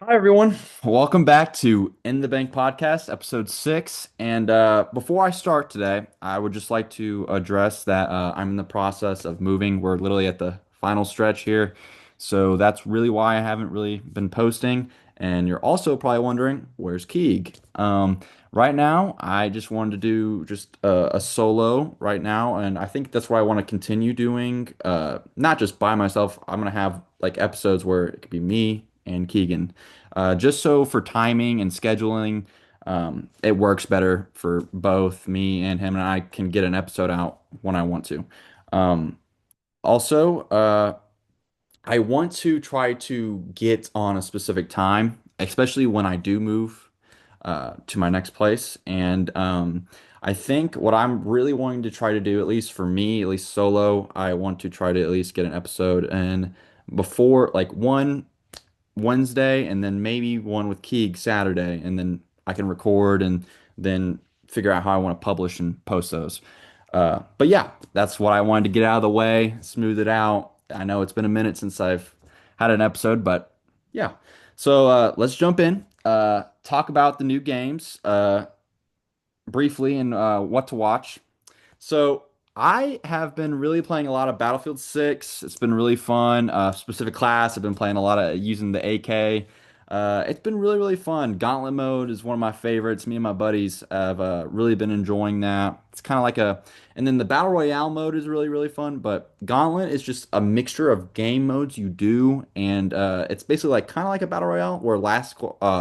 Hi, everyone. Welcome back to In the Bank Podcast, episode six. And before I start today, I would just like to address that I'm in the process of moving. We're literally at the final stretch here. So that's really why I haven't really been posting. And you're also probably wondering, where's Keeg? Right now, I just wanted to do just a solo right now. And I think that's what I want to continue doing, not just by myself. I'm going to have like episodes where it could be me and Keegan. Just so for timing and scheduling, it works better for both me and him, and I can get an episode out when I want to. Um, also, I want to try to get on a specific time, especially when I do move to my next place. And I think what I'm really wanting to try to do, at least for me, at least solo, I want to try to at least get an episode in before like one Wednesday and then maybe one with Keeg Saturday, and then I can record and then figure out how I want to publish and post those. But yeah, that's what I wanted to get out of the way, smooth it out. I know it's been a minute since I've had an episode, but yeah. So let's jump in, talk about the new games briefly and what to watch. So I have been really playing a lot of Battlefield 6. It's been really fun. Specific class, I've been playing a lot of using the AK. It's been really, really fun. Gauntlet mode is one of my favorites. Me and my buddies have really been enjoying that. It's kind of like a, and then the Battle Royale mode is really, really fun. But Gauntlet is just a mixture of game modes you do, and it's basically like kind of like a Battle Royale where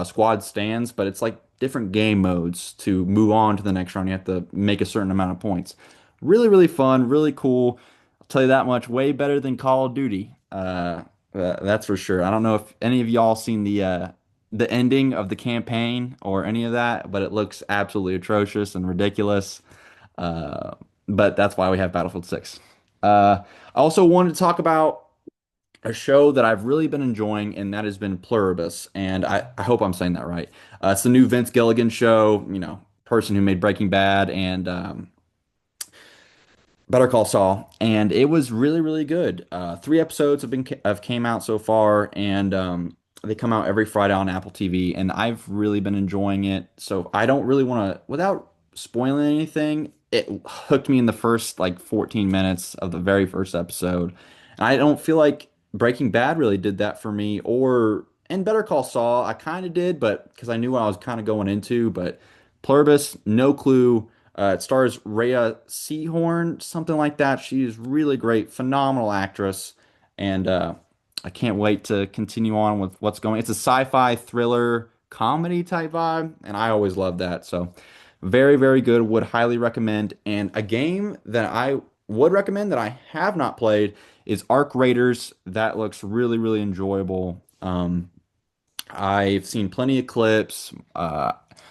squad stands, but it's like different game modes to move on to the next round. You have to make a certain amount of points. Really, really fun, really cool. I'll tell you that much. Way better than Call of Duty. That's for sure. I don't know if any of y'all seen the ending of the campaign or any of that, but it looks absolutely atrocious and ridiculous. Uh, but that's why we have Battlefield 6. I also wanted to talk about a show that I've really been enjoying, and that has been Pluribus. And I hope I'm saying that right. It's the new Vince Gilligan show, person who made Breaking Bad and Better Call Saul, and it was really, really good. Three episodes have came out so far, and they come out every Friday on Apple TV, and I've really been enjoying it. So I don't really want to, without spoiling anything, it hooked me in the first like 14 minutes of the very first episode. And I don't feel like Breaking Bad really did that for me, or and Better Call Saul, I kind of did, but because I knew what I was kind of going into, but Pluribus, no clue. It stars Rhea Seehorn, something like that. She is really great, phenomenal actress, and I can't wait to continue on with what's going. It's a sci-fi thriller comedy type vibe, and I always love that. So, very, very good. Would highly recommend. And a game that I would recommend that I have not played is Arc Raiders. That looks really, really enjoyable. I've seen plenty of clips.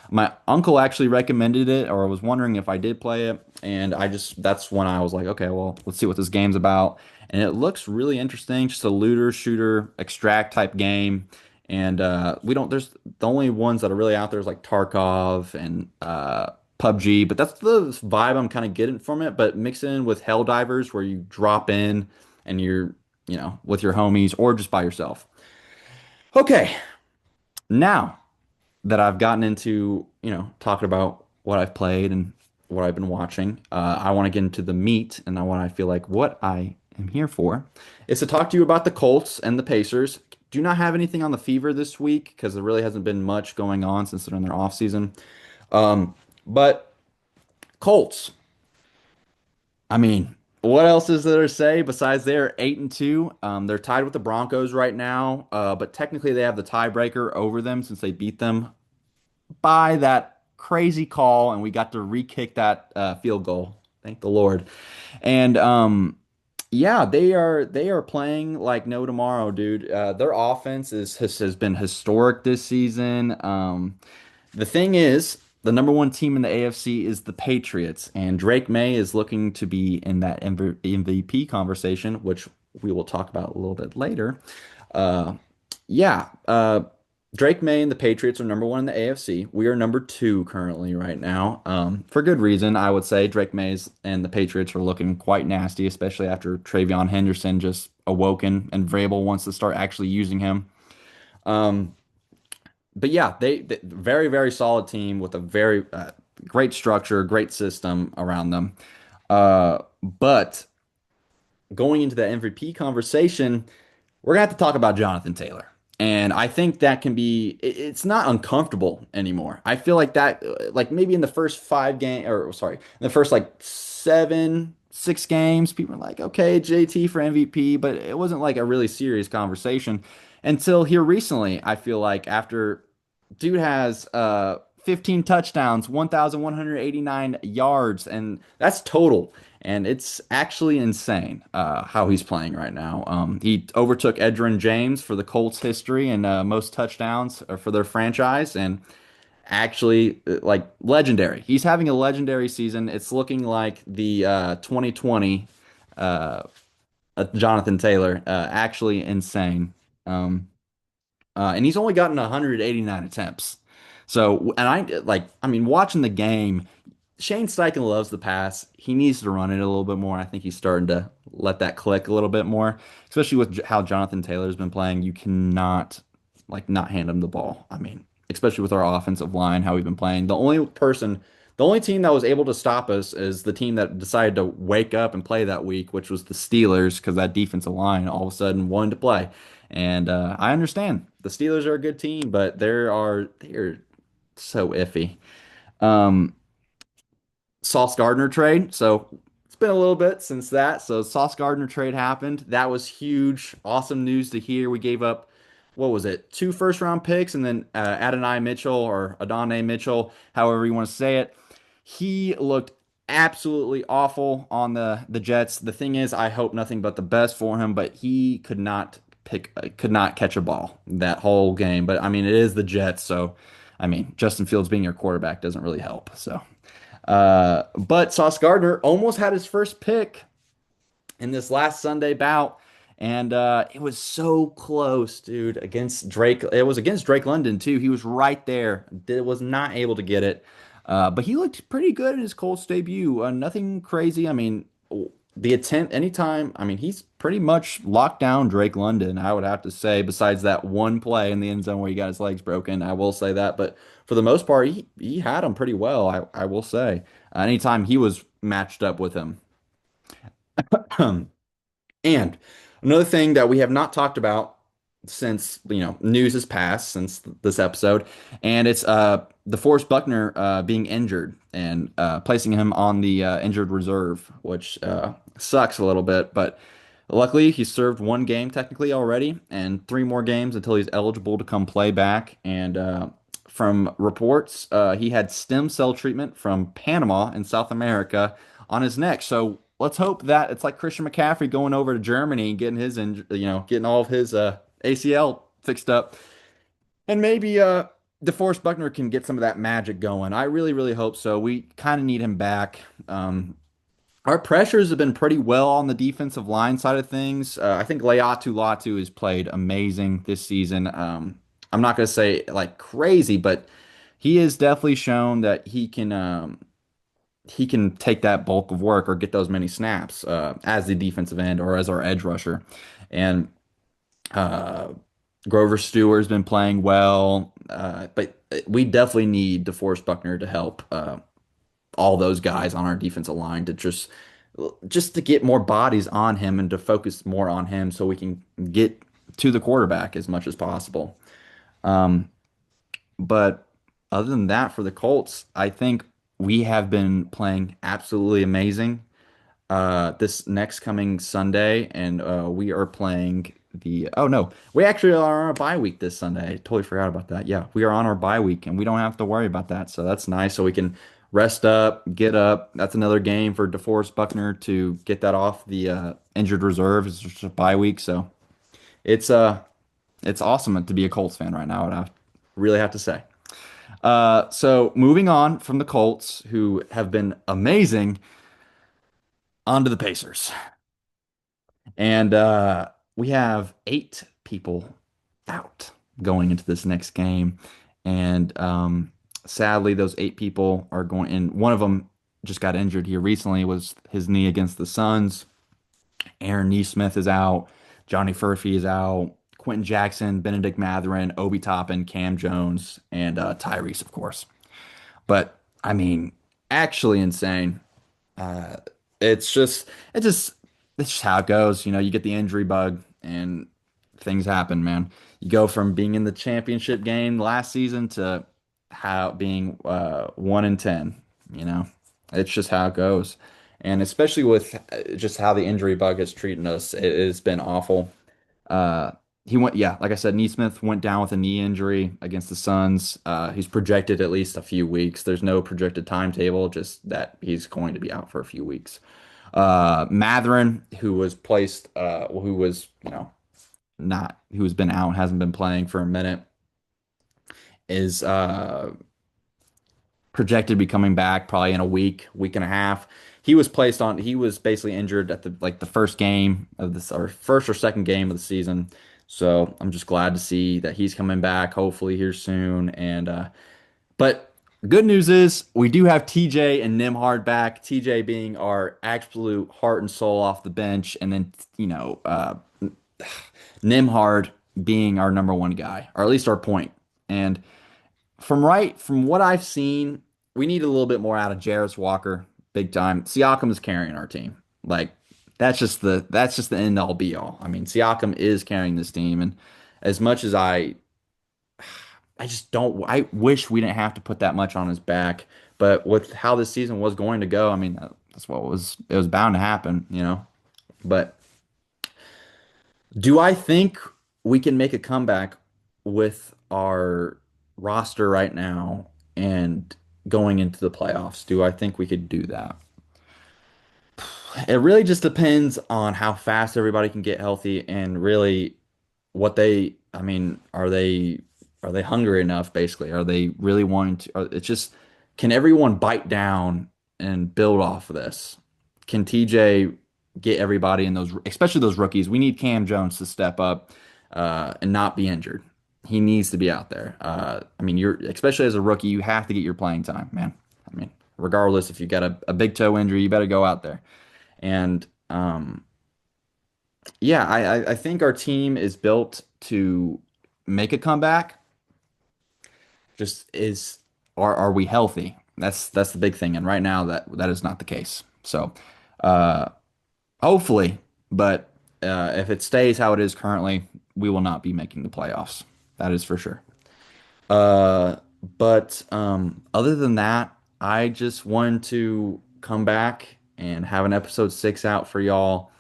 My uncle actually recommended it, or was wondering if I did play it, and that's when I was like, okay, well, let's see what this game's about. And it looks really interesting, just a looter shooter extract type game. And we don't there's the only ones that are really out there is like Tarkov and PUBG, but that's the vibe I'm kind of getting from it. But mix it in with Helldivers where you drop in and you're, with your homies or just by yourself. Okay, now that I've gotten into, talking about what I've played and what I've been watching, I want to get into the meat and I feel like what I am here for is to talk to you about the Colts and the Pacers. Do not have anything on the Fever this week because there really hasn't been much going on since they're in their off season. But Colts, I mean, what else is there to say besides they're 8-2? They're tied with the Broncos right now, but technically they have the tiebreaker over them since they beat them by that crazy call, and we got to re-kick that field goal. Thank the Lord. And yeah, they are playing like no tomorrow, dude. Their offense has been historic this season. The thing is, the number one team in the AFC is the Patriots, and Drake May is looking to be in that MVP conversation, which we will talk about a little bit later. Uh, yeah, Drake May and the Patriots are number one in the AFC. We are number two currently right now. For good reason, I would say Drake Mays and the Patriots are looking quite nasty, especially after Travion Henderson just awoken and Vrabel wants to start actually using him. Um, but yeah, they very, very solid team with a very great structure, great system around them. But going into the MVP conversation, we're gonna have to talk about Jonathan Taylor. And I think that can be, it's not uncomfortable anymore. I feel like that, like maybe in the first 5 game, or sorry, in the first like 6 games, people were like, okay, JT for MVP, but it wasn't like a really serious conversation until here recently. I feel like after dude has 15 touchdowns, 1,189 yards, and that's total. And it's actually insane how he's playing right now. He overtook Edgerrin James for the Colts history and most touchdowns for their franchise, and actually like legendary. He's having a legendary season. It's looking like the 2020 uh, Jonathan Taylor. Actually insane. Um, and he's only gotten 189 attempts. So, and I mean, watching the game, Shane Steichen loves the pass. He needs to run it a little bit more. I think he's starting to let that click a little bit more, especially with how Jonathan Taylor's been playing. You cannot like not hand him the ball. I mean, especially with our offensive line, how we've been playing. The only team that was able to stop us is the team that decided to wake up and play that week, which was the Steelers, because that defensive line all of a sudden wanted to play. And I understand the Steelers are a good team, but they're so iffy. Um, Sauce Gardner trade. So it's been a little bit since that. So Sauce Gardner trade happened. That was huge. Awesome news to hear. We gave up, what was it, 2 first round picks, and then Adonai Mitchell or Adonai Mitchell, however you want to say it. He looked absolutely awful on the Jets. The thing is, I hope nothing but the best for him, but he could not catch a ball that whole game. But I mean, it is the Jets, so I mean, Justin Fields being your quarterback doesn't really help. So. But Sauce Gardner almost had his first pick in this last Sunday bout, and it was so close, dude, against Drake. It was against Drake London too. He was right there. Was not able to get it, but he looked pretty good in his Colts debut. Nothing crazy. I mean, the attempt anytime. I mean, he's pretty much locked down Drake London. I would have to say, besides that one play in the end zone where he got his legs broken, I will say that. But for the most part, he had him pretty well. I will say. Anytime he was matched up with him. And another thing that we have not talked about since, news has passed since this episode, and it's DeForest Buckner being injured and placing him on the injured reserve, which sucks a little bit, but luckily he served 1 game technically already and 3 more games until he's eligible to come play back. And from reports, he had stem cell treatment from Panama in South America on his neck. So let's hope that it's like Christian McCaffrey going over to Germany and getting getting all of his ACL fixed up, and maybe DeForest Buckner can get some of that magic going. I really, really hope so. We kind of need him back. Our pressures have been pretty well on the defensive line side of things. I think Leatu Latu has played amazing this season. I'm not going to say like crazy, but he has definitely shown that he can take that bulk of work or get those many snaps as the defensive end or as our edge rusher. And uh, Grover Stewart's been playing well, but we definitely need DeForest Buckner to help all those guys on our defensive line to just to get more bodies on him and to focus more on him so we can get to the quarterback as much as possible. Um, but other than that, for the Colts, I think we have been playing absolutely amazing this next coming Sunday, and we are playing the. Oh no, we actually are on a bye week this Sunday. I totally forgot about that. Yeah, we are on our bye week, and we don't have to worry about that. So that's nice. So we can rest up, get up. That's another game for DeForest Buckner to get that off the injured reserve. It's just a bye week, so it's uh it's awesome to be a Colts fan right now. I really have to say. So moving on from the Colts, who have been amazing, onto the Pacers. And we have 8 people out going into this next game. And sadly, those 8 people are going, and one of them just got injured here recently, was his knee against the Suns. Aaron Neesmith is out. Johnny Furphy is out. Quentin Jackson, Benedict Mathurin, Obi Toppin, Cam Jones, and Tyrese, of course. But I mean, actually insane. Uh, it's just, it just, it's just how it goes. You know, you get the injury bug and things happen, man. You go from being in the championship game last season to how being 1-10. You know, it's just how it goes. And especially with just how the injury bug is treating us, it has been awful. Uh, he went, yeah, like I said, Neesmith went down with a knee injury against the Suns. He's projected at least a few weeks. There's no projected timetable, just that he's going to be out for a few weeks. Mathurin, who was placed, who was, you know, not, who's been out, hasn't been playing for a minute, is projected to be coming back probably in a week, week and a half. He was basically injured at the first game of this, or first or second game of the season. So I'm just glad to see that he's coming back, hopefully here soon. But good news is we do have TJ and Nimhard back. TJ being our absolute heart and soul off the bench, and then Nimhard being our number one guy, or at least our point. And from what I've seen, we need a little bit more out of Jarris Walker, big time. Siakam is carrying our team. Like that's just the end all be all. I mean, Siakam is carrying this team, and as much as I just don't. I wish we didn't have to put that much on his back. But with how this season was going to go, I mean, that's what was it was bound to happen, you know. But do I think we can make a comeback with our roster right now and going into the playoffs? Do I think we could do that? It really just depends on how fast everybody can get healthy and really I mean, are they hungry enough basically? Are they really wanting to, it's just, can everyone bite down and build off of this? Can TJ get everybody in those, especially those rookies? We need Cam Jones to step up and not be injured. He needs to be out there. I mean, you're especially as a rookie, you have to get your playing time, man. I mean, regardless if you got a big toe injury, you better go out there. And yeah, I think our team is built to make a comeback. Just is are we healthy? That's the big thing. And right now that is not the case. So uh hopefully, but if it stays how it is currently, we will not be making the playoffs. That is for sure. Uh but other than that, I just wanted to come back and have an episode 6 out for y'all.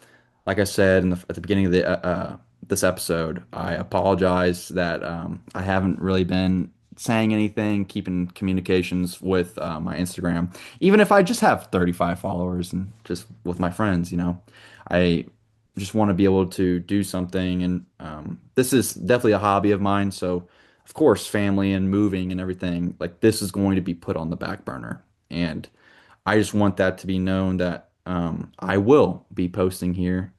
Like I said at the beginning of the this episode, I apologize that I haven't really been saying anything, keeping communications with my Instagram. Even if I just have 35 followers and just with my friends, you know, I just want to be able to do something. And this is definitely a hobby of mine. So, of course, family and moving and everything, like this is going to be put on the back burner. And I just want that to be known that I will be posting here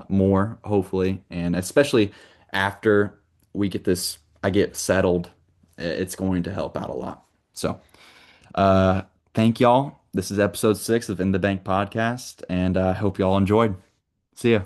more, hopefully, and especially after I get settled, it's going to help out a lot. So, uh, thank y'all. This is episode 6 of In the Bank podcast, and I hope y'all enjoyed. See ya.